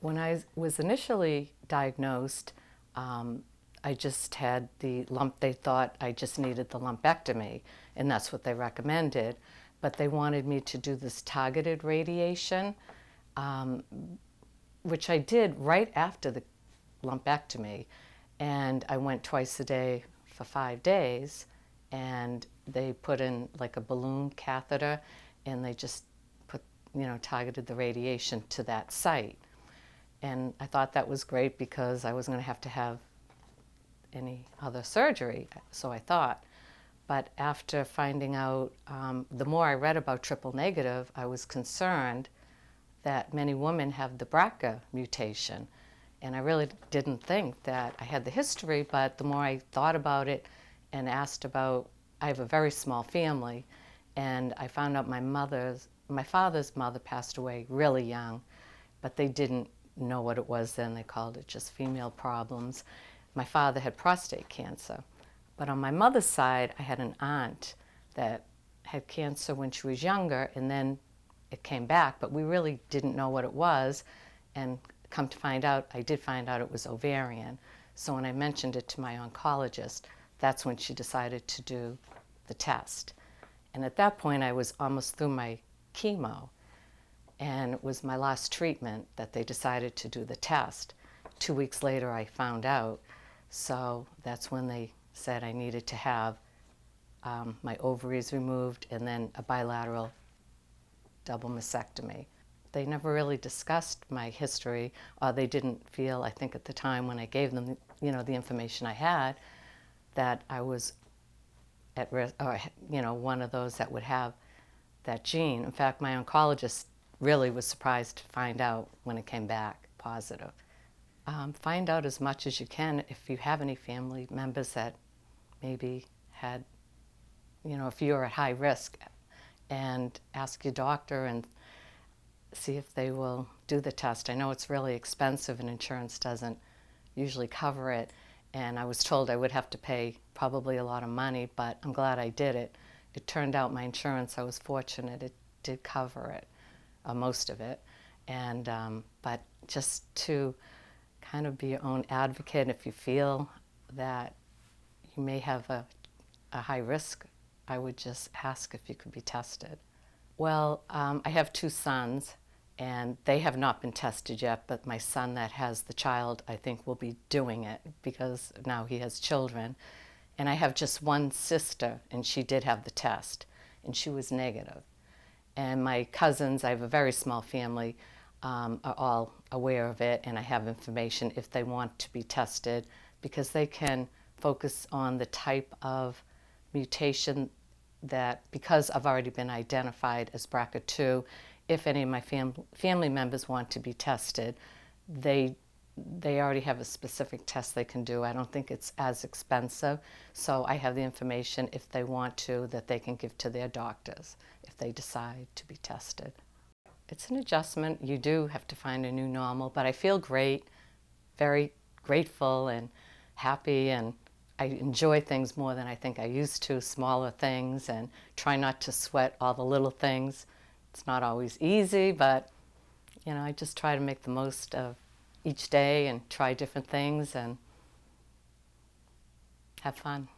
When I was initially diagnosed, I just had the lump. They thought I just needed the lumpectomy, and that's what they recommended. But they wanted me to do this targeted radiation, um, which I did right after the lumpectomy. And I went twice a day for 5 days, and they put in like a balloon catheter, and they just put, targeted the radiation to that site. And I thought that was great because I wasn't going to have any other surgery, so I thought. But after finding out, the more I read about triple negative, I was concerned that many women have the BRCA mutation. And I really didn't think that I had the history, but the more I thought about it and asked about, I have a very small family, and I found out my father's mother passed away really young, but they didn't know what it was then. They called it just female problems. My father had prostate cancer. But on my mother's side, I had an aunt that had cancer when she was younger, and then it came back, but we really didn't know what it was. And come to find out, I did find out it was ovarian. So when I mentioned it to my oncologist, that's when she decided to do the test. And at that point, I was almost through my chemo. And it was my last treatment that they decided to do the test. 2 weeks later, I found out. So that's when they said I needed to have my ovaries removed and then a bilateral double mastectomy. They never really discussed my history, or they didn't feel, I think at the time when I gave them, the information I had, that I was at risk, or one of those that would have that gene. In fact, my oncologist really was surprised to find out when it came back positive. Find out as much as you can if you have any family members that maybe had, if you're at high risk, and ask your doctor and see if they will do the test. I know it's really expensive and insurance doesn't usually cover it, and I was told I would have to pay probably a lot of money, but I'm glad I did it. It turned out my insurance, I was fortunate, it did cover it, most of it. And but just to kind of be your own advocate, if you feel that you may have a high risk, I would just ask if you could be tested. Well, I have 2 sons, and they have not been tested yet, but my son that has the child, I think, will be doing it because now he has children. And I have just one sister, and she did have the test, and she was negative. And my cousins, I have a very small family, are all aware of it, and I have information if they want to be tested, because they can focus on the type of mutation that, because I've already been identified as BRCA2, if any of my family members want to be tested, they already have a specific test they can do. I don't think it's as expensive, so I have the information if they want to that they can give to their doctors if they decide to be tested. It's an adjustment. You do have to find a new normal, but I feel great, very grateful and happy, and I enjoy things more than I think I used to, smaller things, and try not to sweat all the little things. It's not always easy, but I just try to make the most of each day and try different things and have fun.